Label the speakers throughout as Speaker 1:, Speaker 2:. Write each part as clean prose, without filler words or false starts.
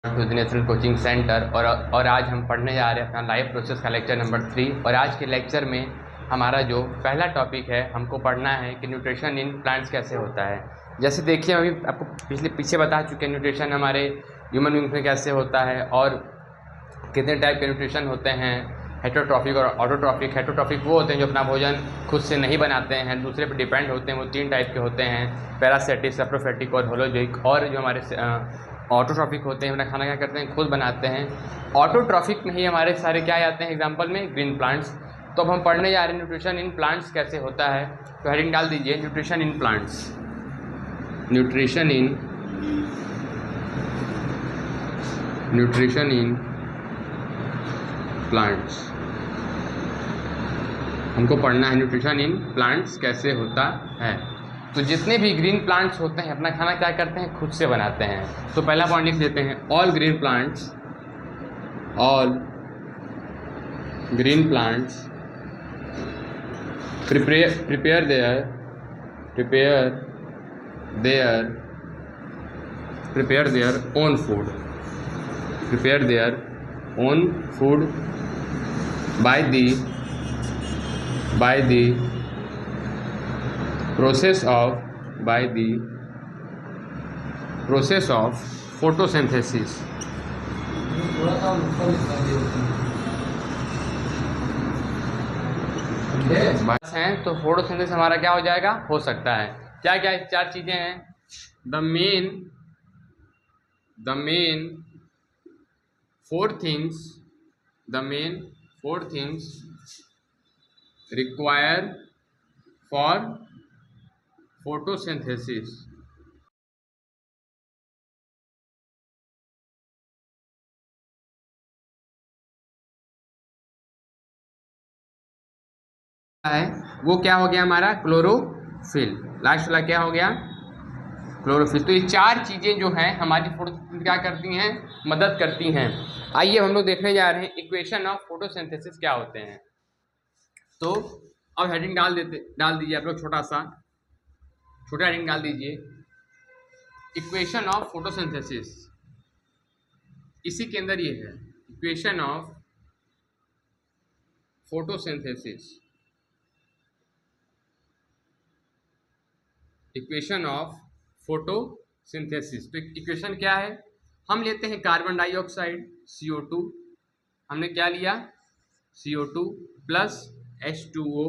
Speaker 1: To the national coaching centre और आज हम पढ़ने जा रहे हैं अपना लाइफ प्रोसेस का लेक्चर नंबर 3। और आज के लेक्चर में हमारा जो पहला टॉपिक है हमको पढ़ना है कि न्यूट्रिशन इन प्लांट्स कैसे होता है। जैसे देखिए अभी आपको पीछे बता चुके हैं न्यूट्रिशन हमारे ह्यूमन बींग्स में कैसे होता है और कितने टाइप के न्यूट्रिशन होते हैं, हेटरोट्रॉफिक और ऑटोट्रॉफिक। हेटरोट्रॉफिक वो होते हैं जो अपना भोजन खुद से नहीं बनाते हैं, दूसरे पर डिपेंड होते हैं। वो 3 टाइप के होते हैं, पैरासिटिक, सैप्रोफाइटिक और होलोजोइक। और जो हमारे ऑटोट्रॉफिक होते हैं अपना खाना क्या करते हैं, खुद बनाते हैं। ऑटोट्रॉफिक में ही हमारे सारे क्या आते हैं एग्जाम्पल में, ग्रीन प्लांट्स। तो अब हम पढ़ने जा रहे हैं न्यूट्रिशन इन प्लांट्स कैसे होता है। तो हेडिंग डाल दीजिए nutrition in plants. Nutrition in plants हमको पढ़ना है न्यूट्रिशन इन प्लांट्स कैसे होता है। तो जितने भी ग्रीन प्लांट्स होते हैं अपना खाना क्या करते हैं, खुद से बनाते हैं। तो पहला पॉइंट लिख देते हैं, all green plants prepare their own food by the process of photosynthesis। बस हैं तो फोटोसिंथेसिस हमारा क्या हो जाएगा, हो सकता है। क्या क्या 4 चीजें हैं। The main 4 things required for photosynthesis। है वो क्या हो गया हमारा, क्लोरोफिल। लास्ट वाला क्या हो गया, क्लोरोफिल। तो ये 4 चीज़ें जो हैं हमारी फोटोसिंथेसिस क्या करती हैं, मदद करती हैं। आइए हम लोग देखने जा रहे हैं इक्वेशन ऑफ फोटोसिंथेसिस क्या होते हैं। तो अब हेडिंग डाल दीजिए आप लोग, छोटा हेडिंग डाल दीजिए, इक्वेशन ऑफ फोटोसिंथेसिस। इसी के अंदर ये है equation of photosynthesis. Equation of photosynthesis. तो इक्वेशन क्या है, हम लेते हैं कार्बन डाइऑक्साइड CO2, हमने क्या लिया CO2 plus H2O।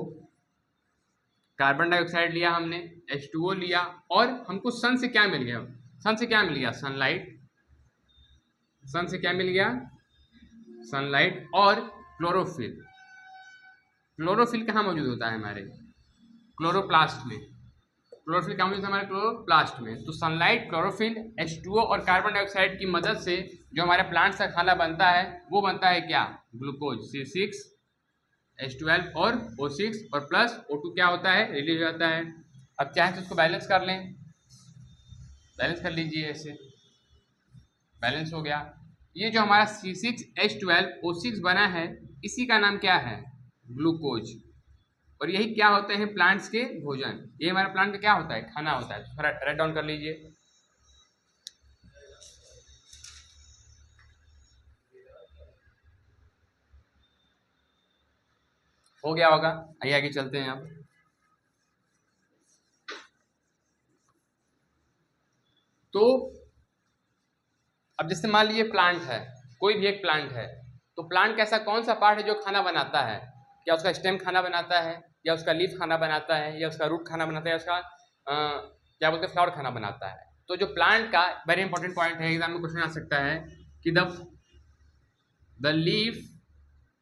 Speaker 1: Carbon dioxide लिया हमने, H2O लिया, और हमको सन से क्या मिल गया, सनलाइट। सन से क्या मिल गया, सनलाइट। और क्लोरोफिल कहाँ मौजूद होता है हमारे, क्लोरोप्लास्ट में। क्लोरोफिल कहाँ मौजूद है हमारे, क्लोरोप्लास्ट में। तो सनलाइट, क्लोरोफिल, H2O और कार्बन डाइऑक्साइड की मदद से जो हमारे प्लांट्स का खाना बनता है वो बनता है क्या, ग्लूकोज। C6H12 और O6 और प्लस O2 क्या होता है, रिलीज हो जाता है। अब चाहे तो इसको बैलेंस कर लें, बैलेंस कर लीजिए, ऐसे बैलेंस हो गया। ये जो हमारा C6H12 O6 बना है इसी का नाम क्या है, ग्लूकोज। और यही क्या होते हैं प्लांट्स के भोजन। ये हमारा प्लांट का क्या होता है, खाना होता है। तो राइट डाउन कर लीजिए। हो गया होगा, आइए आगे चलते हैं। अब जैसे मान लीजिए प्लांट है, कोई भी एक प्लांट है, तो प्लांट का ऐसा कौन सा पार्ट है जो खाना बनाता है। क्या उसका स्टेम खाना बनाता है, या उसका लीफ खाना बनाता है, या उसका रूट खाना बनाता है, या उसका क्या बोलते हैं फ्लावर खाना बनाता है। तो जो प्लांट का वेरी इंपॉर्टेंट पॉइंट है, एग्जाम में क्वेश्चन आ सकता है कि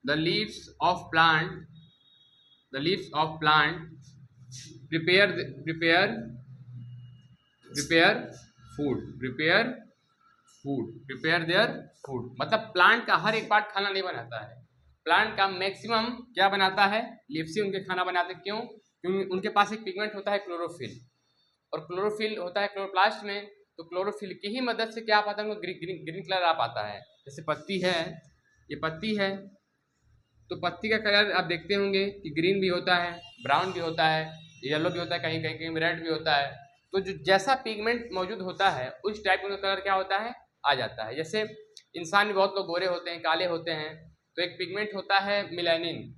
Speaker 1: the leaves of plant prepare their food. मतलब प्लांट का हर एक पार्ट खाना नहीं बनाता है, प्लांट का मैक्सिमम क्या बनाता है, लीफ से उनके खाना बनाते। क्यों, क्योंकि उनके पास एक पिगमेंट होता है क्लोरोफिल, और क्लोरोफिल होता है क्लोरोप्लास्ट में। तो क्लोरोफिल की ही मदद से क्या पाता है, ग्रीन कलर आ पाता है। जैसे पत्ती है, ये पत्ती है, तो पत्ती का कलर आप देखते होंगे कि ग्रीन भी होता है, ब्राउन भी होता है, येलो भी होता है, कहीं रेड भी होता है। तो जो जैसा पिगमेंट मौजूद होता है उस टाइप का कलर क्या होता है, आ जाता है। जैसे इंसान भी बहुत लोग गोरे होते हैं, काले होते हैं, तो एक पिगमेंट होता है मिलेनिन।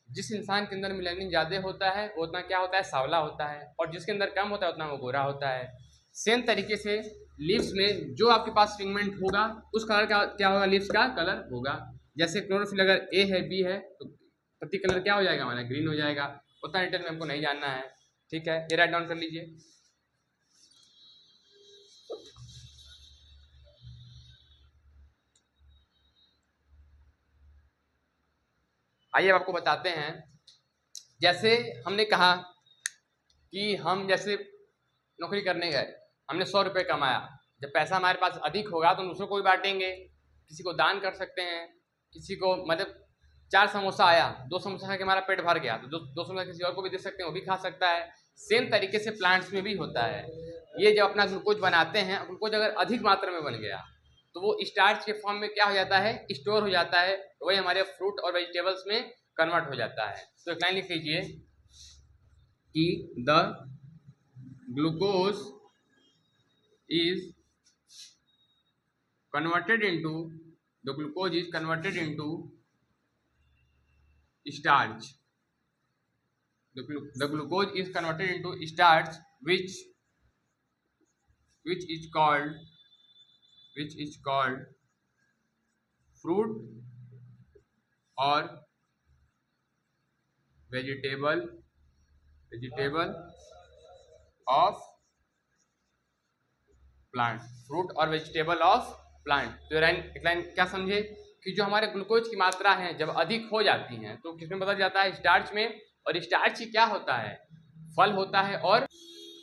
Speaker 1: जिस इंसान के अंदर मिलेनिन ज़्यादा होता है वो उतना क्या होता है, सावला होता है, और जिसके अंदर कम होता है उतना वो गोरा होता है। सेम तरीके से लीव्स में जो आपके पास पिगमेंट होगा उस कलर का क्या होगा, लीव्स का कलर होगा। जैसे क्लोरोफिल अगर ए है, बी है, तो पत्ती कलर क्या हो जाएगा हमारा, ग्रीन हो जाएगा। उतना डिटेल में हमको नहीं जानना है, ठीक है, ये राइट डाउन कर लीजिए। आइए अब आपको बताते हैं। जैसे हमने कहा कि हम जैसे नौकरी करने गए, हमने 100 रुपये कमाया। जब पैसा हमारे पास अधिक होगा तो दूसरों को भी बांटेंगे, किसी को दान कर सकते हैं, किसी को मतलब 4 समोसा आया, 2 समोसा खा के हमारा पेट भर गया तो 2 समोसा किसी और को भी दे सकते हैं, वो भी खा सकता है। सेम तरीके से प्लांट्स में भी होता है। ये जब अपना ग्लूकोज बनाते हैं, ग्लूकोज अगर अधिक मात्रा में बन गया तो वो स्टार्च के फॉर्म में क्या हो जाता है, स्टोर हो जाता है, वही हमारे फ्रूट और वेजिटेबल्स में कन्वर्ट हो जाता है। तो एक लाइन लिख लीजिए कि the glucose is converted into starch. The glucose is converted into starch, which is called fruit or vegetable of plant, fruit और वेजिटेबल ऑफ प्लांट। तो एक लाइन क्या समझे कि जो हमारे ग्लूकोज की मात्रा है जब अधिक हो जाती हैं तो किसमें बदल जाता है, स्टार्च में। और स्टार्च ही क्या होता है, फल होता है। और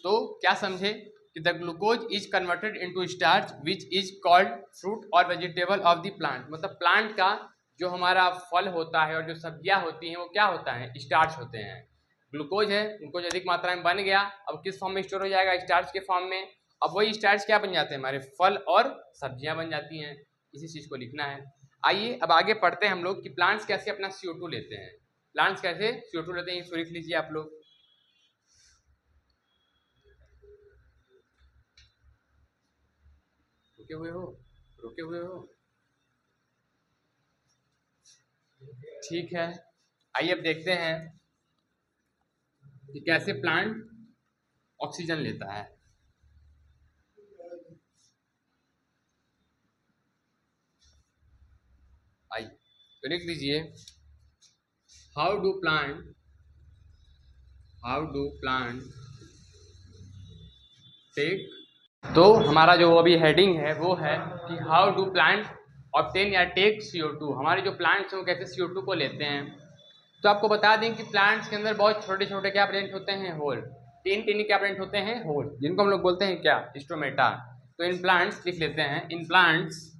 Speaker 1: तो क्या समझे कि the glucose is converted into starch which is called fruit और वेजिटेबल ऑफ द प्लांट। मतलब प्लांट का जो हमारा फल होता है और जो सब्जियां होती हैं वो क्या होता है, स्टार्च होते हैं। ग्लूकोज है, ग्लूकोज अधिक मात्रा में बन गया, अब किस फॉर्म में स्टोर हो जाएगा, स्टार्च के फॉर्म में। अब वही स्टार्च क्या बन जाते हैं, हमारे फल और सब्जियां बन जाती हैं। इसी चीज़ को लिखना है। आइए अब आगे पढ़ते हैं हम लोग कि प्लांट्स कैसे अपना CO2 लेते हैं। प्लांट्स कैसे CO2 लेते हैं, इसको लिख लीजिए आप लोग। रुके हुए हो, ठीक है। आइए अब देखते हैं कि कैसे प्लांट ऑक्सीजन लेता है। आइए तो लिख लीजिए, हाउ डू प्लांट टेक। तो हमारा जो अभी हेडिंग है वो है कि हाउ डू प्लांट ऑब्टेन या टेक CO2। हमारे जो प्लांट्स हैं वो कैसे CO2 को लेते हैं। तो आपको बता दें कि प्लांट्स के अंदर बहुत छोटे छोटे क्या प्रेजेंट होते हैं, होल। तीन क्या प्रेजेंट होते हैं, होल, जिनको हम लोग बोलते हैं क्या, स्टोमेटा। तो इन प्लांट्स लिख लेते हैं, in plants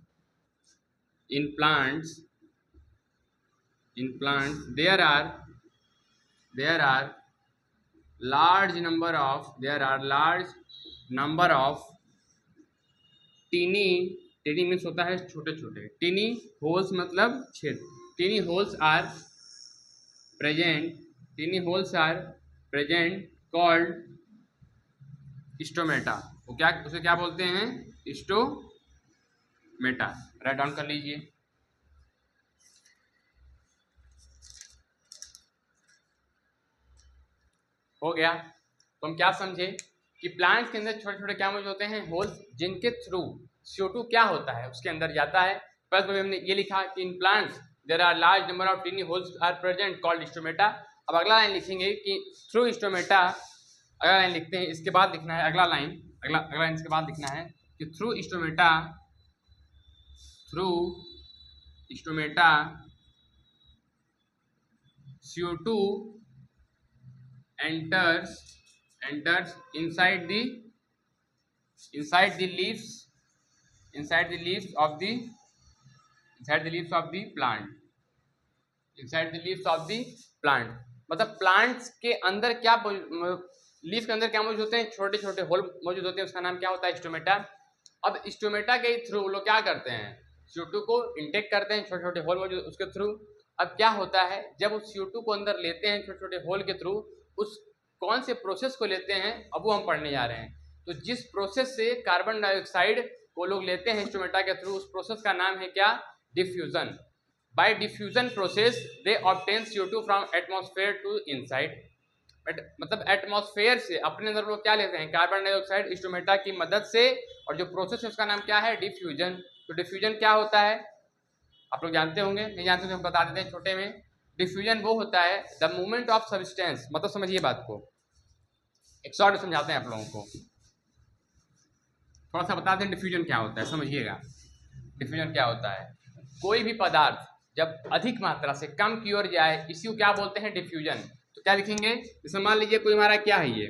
Speaker 1: there are large number of teeny means होता है छोटे छोटे, टीनी होल्स मतलब छेद। Teeny holes are present called stomata. वो क्या, उसे क्या बोलते हैं, स्टोमेटा। राइट डाउन कर लीजिए। हो गया। तो हम क्या समझे कि प्लांट्स के अंदर छोटे छोटे क्या मौजूद होते हैं, होल्स, जिनके थ्रू CO2 क्या होता है उसके अंदर जाता है। फर्स्ट में हमने ये लिखा कि in plants there are large number of teeny holes are present called stomata. अब अगला लाइन लिखेंगे कि थ्रू स्टोमेटा। अगला लाइन लिखते हैं, इसके बाद लिखना है अगला लाइन इसके बाद लिखना है कि through stomata CO2 enters inside the leaves of the plant। मतलब प्लांट्स के अंदर क्या, लीफ के अंदर क्या मौजूद होते हैं, छोटे छोटे होल मौजूद होते हैं, उसका नाम क्या होता है, स्टोमेटा। अब स्टोमेटा के थ्रू लोग क्या करते हैं, CO2 को इंटेक करते हैं, छोटे छोटे होल मौजूद उसके थ्रू। अब क्या होता है, जब उस CO2 को अंदर लेते हैं छोटे छोटे होल के थ्रू, उस कौन से प्रोसेस को लेते हैं अब वो हम पढ़ने जा रहे हैं। तो जिस प्रोसेस से कार्बन डाइऑक्साइड वो लोग लेते हैं स्टोमेटा के थ्रू, उस प्रोसेस का नाम है क्या? Diffusion. By diffusion process they obtain CO2 from atmosphere to inside. मतलब एटमॉस्फेयर से अपने अंदर लोग क्या लेते हैं? कार्बन डाइऑक्साइड स्टोमेटा की मदद से, और जो प्रोसेस है उसका नाम क्या है? डिफ्यूजन। तो डिफ्यूजन क्या होता है आप लोग जानते होंगे, नहीं जानते तो हम बता देते हैं छोटे में। डिफ्यूजन वो होता है द मूवमेंट ऑफ सब्सटेंस, मतलब समझिए बात को, एक शॉर्ट में समझाते हैं आप लोगों को, थोड़ा सा बताते हैं डिफ्यूजन क्या होता है, समझिएगा। डिफ्यूजन क्या होता है? कोई भी पदार्थ जब अधिक मात्रा से कम की ओर जाए, इसी को क्या बोलते हैं? डिफ्यूजन। तो क्या लिखेंगे? जैसे मान लीजिए कोई हमारा क्या है, ये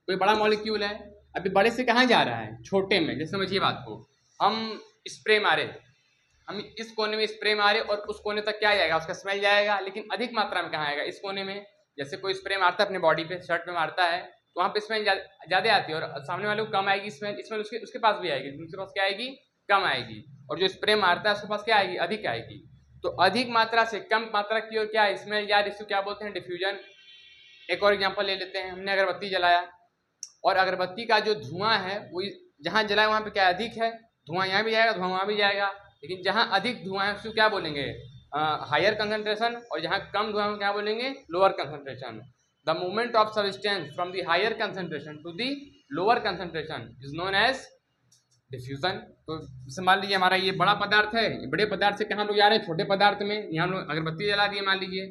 Speaker 1: कोई बड़ा मॉलिक्यूल है, अभी बड़े से कहाँ जा रहा है? छोटे में। जैसे समझिए बात को, हम स्प्रे मारे, हम इस कोने में स्प्रे मारे और उस कोने तक क्या जाएगा? उसका स्मेल जाएगा, लेकिन अधिक मात्रा में कहाँ आएगा? इस कोने में। जैसे कोई स्प्रे मारता है अपने बॉडी पे, शर्ट पे मारता है, तो वहाँ पे स्मेल ज़्यादा आती है और सामने वाले को कम आएगी स्मेल। स्मेल उसके पास भी आएगी, उसके पास क्या आएगी? कम आएगी। और जो स्प्रे मारता है उसके पास क्या आएगी? अधिक आएगी। तो अधिक मात्रा से कम मात्रा की ओर क्या स्मेल जा रही, इसको क्या बोलते हैं? डिफ्यूजन। एक और एग्जांपल ले लेते हैं, हमने अगरबत्ती जलाया और अगरबत्ती का जो धुआं है वो जहाँ जलाए वहाँ पे क्या अधिक है, धुआं यहाँ भी जाएगा, धुआं वहाँ भी जाएगा, लेकिन जहाँ अधिक धुआं है उसको क्या बोलेंगे? Higher concentration. और जहाँ कम धुआं है क्या बोलेंगे? Lower concentration. The movement of substance from the higher concentration to the lower concentration is known as diffusion. तो जैसे मान लीजिए हमारा ये बड़ा पदार्थ है, बड़े पदार्थ से कहाँ लोग जा रहे हैं? छोटे पदार्थ में। यहाँ हम लोग अगरबत्ती जला दिए, मान लीजिए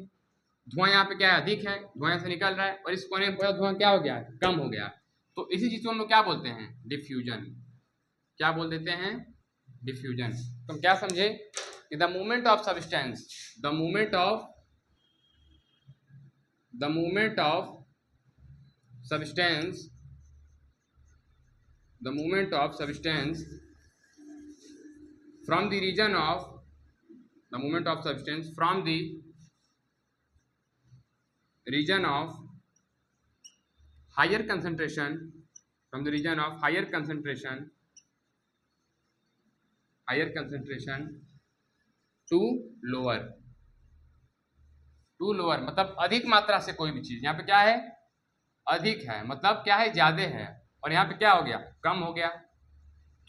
Speaker 1: धुआं यहाँ पे क्या है? अधिक है, धुआं यहाँ से निकल रहा है, और इस कोने में पूरा धुआं क्या हो गया? कम हो गया। तो इसी चीज़ को हम लोग क्या बोलते हैं? डिफ्यूजन। क्या बोल देते हैं? डिफ्यूजन। तो हम क्या समझे कि the movement of substance, the movement of substance, the movement of substance from the region of the movement of substance from the region of higher concentration, from the region of higher concentration to lower, मतलब अधिक मात्रा से कोई भी चीज, यहाँ पे क्या है? अधिक है, मतलब क्या है? ज्यादा है, और यहाँ पे क्या हो गया? कम हो गया।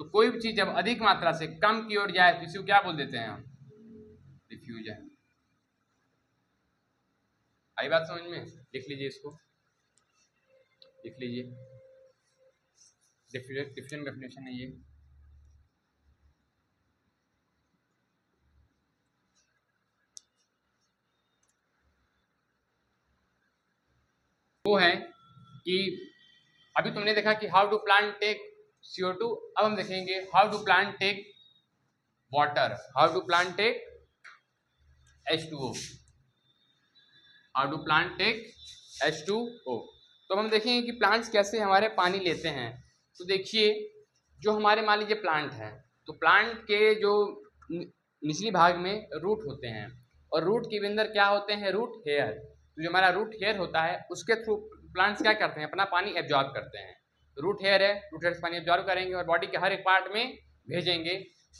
Speaker 1: तो कोई भी चीज जब अधिक मात्रा से कम की ओर जाए तो इसी को क्या बोल देते हैं हम? डिफ्यूजन। आई बात समझ में? लिख लीजिए, इसको लिख लीजिए। डिफ्यूजन डेफिनेशन है ये। वो है कि अभी तुमने देखा कि how do plant take CO2, अब हम देखेंगे how do plant take water, how do plant take H2O, how do plant take H2O। तो हम देखेंगे कि प्लांट्स कैसे हमारे पानी लेते हैं। तो देखिए, जो हमारे मान लीजिए प्लांट है, तो प्लांट के जो निचली भाग में रूट होते हैं, और रूट के अंदर क्या होते हैं? Root hair. तो जो हमारा रूट हेयर होता है उसके थ्रू प्लांट्स क्या करते हैं? अपना पानी एब्जॉर्ब करते हैं। रूट हेयर है, रूट हेयर से पानी एब्जॉर्ब करेंगे और बॉडी के हर एक पार्ट में भेजेंगे।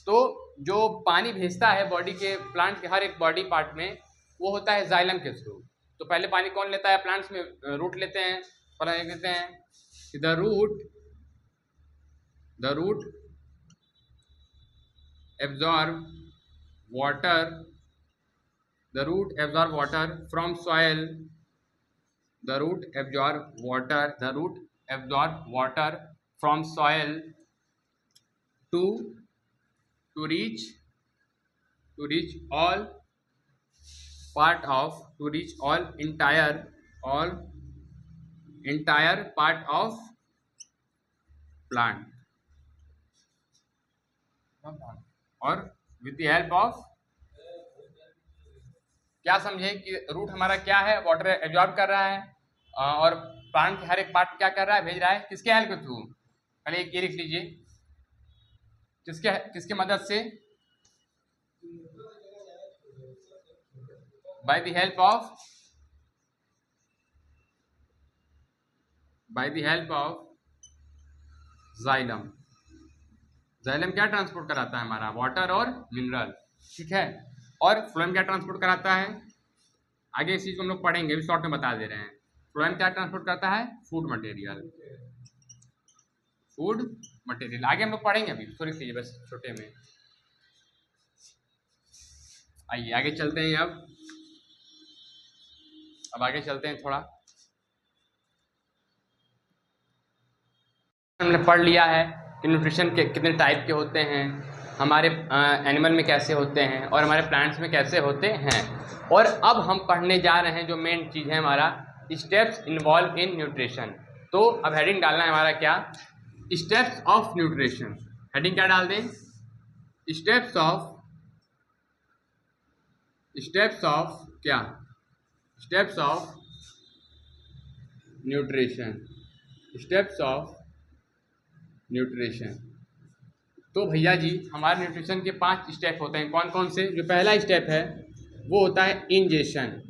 Speaker 1: तो जो पानी भेजता है बॉडी के, प्लांट के हर एक बॉडी पार्ट में, वो होता है जाइलम के थ्रू। तो पहले पानी कौन लेता है? प्लांट्स में रूट लेते हैं। पहले कहते हैं कि the root absorb water, the root absorb water from soil, the root absorb water from soil to reach all entire part of plant, और with the help of, क्या समझे कि रूट हमारा क्या है? वाटर एब्जॉर्ब कर रहा है, और प्लांट के हर एक पार्ट क्या कर रहा है? भेज रहा है। किसके हेल्प के थ्रू? पहले ये लिख लीजिए, किसके मदद से? By the help of xylem. Xylem क्या ट्रांसपोर्ट कराता है? हमारा वाटर और मिनरल, ठीक है। और फ्लोएम क्या ट्रांसपोर्ट कराता है? आगे इस चीज को हम लोग पढ़ेंगे, अभी शॉर्ट में बता दे रहे हैं। फ्लोएम क्या ट्रांसपोर्ट करता है? Food material. आगे हम लोग पढ़ेंगे, अभी थोड़ी सी बस छोटे में। आइए आगे चलते हैं। अब आगे चलते हैं थोड़ा। हमने पढ़ लिया है कि न्यूट्रिशन के कितने टाइप के होते हैं, हमारे एनिमल में कैसे होते हैं और हमारे प्लांट्स में कैसे होते हैं। और अब हम पढ़ने जा रहे हैं जो मेन चीज़ है हमारा, स्टेप्स इन्वॉल्व इन न्यूट्रिशन। तो अब हेडिंग डालना है हमारा क्या, स्टेप्स ऑफ न्यूट्रिशन। हेडिंग क्या डाल दें, स्टेप्स ऑफ क्या, steps of nutrition, steps of nutrition. तो भैया जी हमारे न्यूट्रिशन के 5 स्टेप होते हैं। कौन कौन से? जो पहला स्टेप है वो होता है इंजेशन।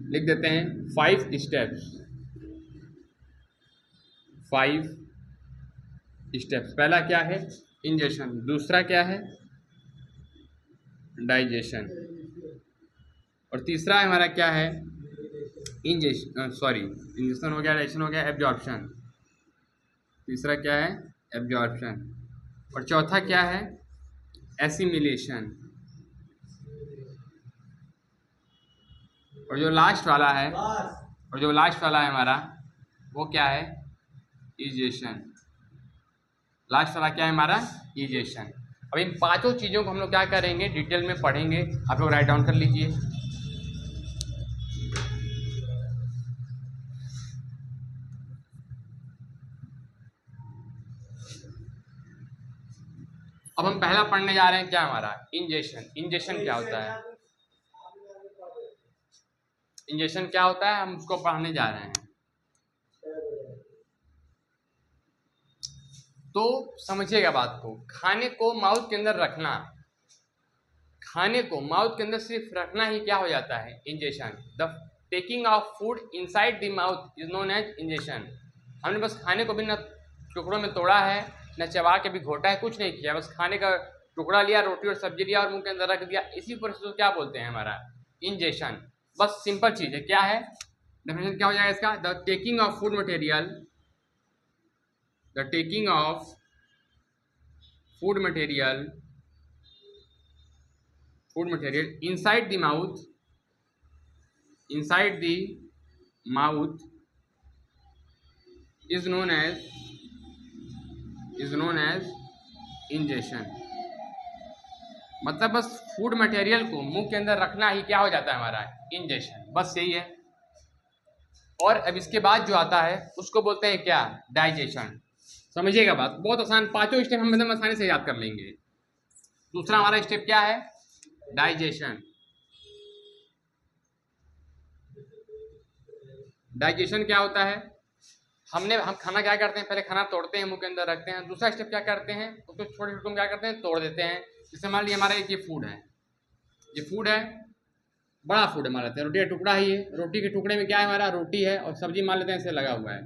Speaker 1: लिख देते हैं 5 स्टेप्स, 5 स्टेप्स। पहला क्या है, इंजेशन। दूसरा क्या है, डाइजेशन। और तीसरा हमारा क्या है, इंजेशन हो गया, डाइजेशन हो गया, एब्जॉर्प्शन। तीसरा क्या है, एब्जॉर्प्शन। और चौथा क्या है, एसिमिलेशन। और जो लास्ट वाला है हमारा वो क्या है, इजेशन। लास्ट वाला क्या है हमारा, इजेशन। अब इन 5 चीज़ों को हम लोग क्या करेंगे, डिटेल में पढ़ेंगे। आप लोग राइट डाउन कर लीजिए। अब हम पहला पढ़ने जा रहे हैं क्या, हमारा इंजेशन। इंजेशन क्या होता है, इंजेक्शन क्या होता है, हम उसको पढ़ने जा रहे हैं। तो समझिएगा बात को, खाने को माउथ के अंदर रखना, खाने को माउथ के अंदर सिर्फ रखना ही क्या हो जाता है, injection. The taking of food inside the mouth is known as injection. हमने बस खाने को भी न टुकड़ों में तोड़ा है, न चबा के भी घोटा है, कुछ नहीं किया, बस खाने का टुकड़ा लिया, रोटी और सब्जी लिया और मुंह के अंदर रख दिया। इसी प्रोसेस को क्या बोलते हैं, हमारा इंजेक्शन। बस सिंपल चीज़ है। क्या है डेफिनेशन, क्या हो जाएगा इसका, the taking of food material, the taking of food material inside the mouth is known as ingestion। मतलब बस फूड मटेरियल को मुंह के अंदर रखना ही क्या हो जाता है, हमारा इंजेक्शन। बस यही है। और अब इसके बाद जो आता है उसको बोलते हैं क्या, डाइजेशन। समझिएगा बात, बहुत आसान, 5 स्टेप हम एकदम आसानी से याद कर लेंगे। दूसरा हमारा स्टेप क्या है, डाइजेशन। डाइजेशन क्या होता है, हम खाना क्या करते हैं, पहले खाना तोड़ते हैं, मुंह के अंदर रखते हैं। दूसरा स्टेप क्या करते हैं, उसको छोटे छोटे क्या करते हैं, तोड़ देते हैं। जैसे मान लीजिए हमारा ये फूड है, बड़ा फूड है, मान लेते हैं रोटी का टुकड़ा ही है। रोटी के टुकड़े में क्या है, हमारा रोटी है और सब्जी मान लेते हैं ऐसे लगा हुआ है।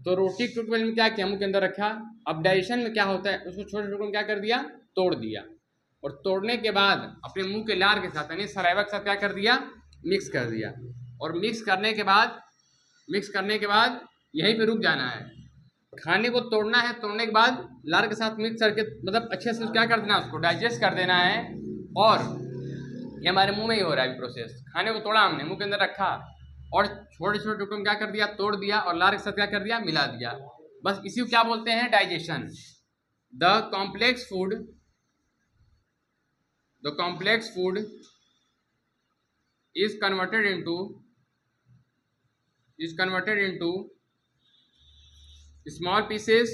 Speaker 1: तो रोटी के टुकड़े में क्या किया, मुंह के अंदर रखा। अब डाइजेशन में क्या होता है, उसको छोटे टुकड़ों में क्या कर दिया, तोड़ दिया। और तोड़ने के बाद अपने मुंह के लार के साथ यानी सलाइवा के साथ क्या कर दिया, मिक्स कर दिया। और मिक्स करने के बाद यहीं पे रुक जाना है। खाने को तोड़ना है, तोड़ने के बाद लार के साथ मिक्स करके मतलब अच्छे से क्या कर देना, उसको डाइजेस्ट कर देना है। और ये हमारे मुंह में ही हो रहा है प्रोसेस। खाने को तोड़ा हमने, मुंह के अंदर रखा और छोटे छोटे टुकड़ों में क्या कर दिया, तोड़ दिया और लार के साथ क्या कर दिया, मिला दिया। बस इसी को क्या बोलते हैं, digestion. The complex food is converted into small pieces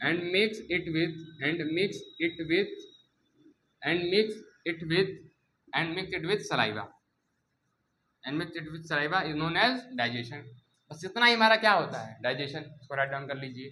Speaker 1: and mix it with saliva is known as digestion। बस इतना ही हमारा क्या होता है, डाइजेशन। इसको राइट डाउन कर लीजिए।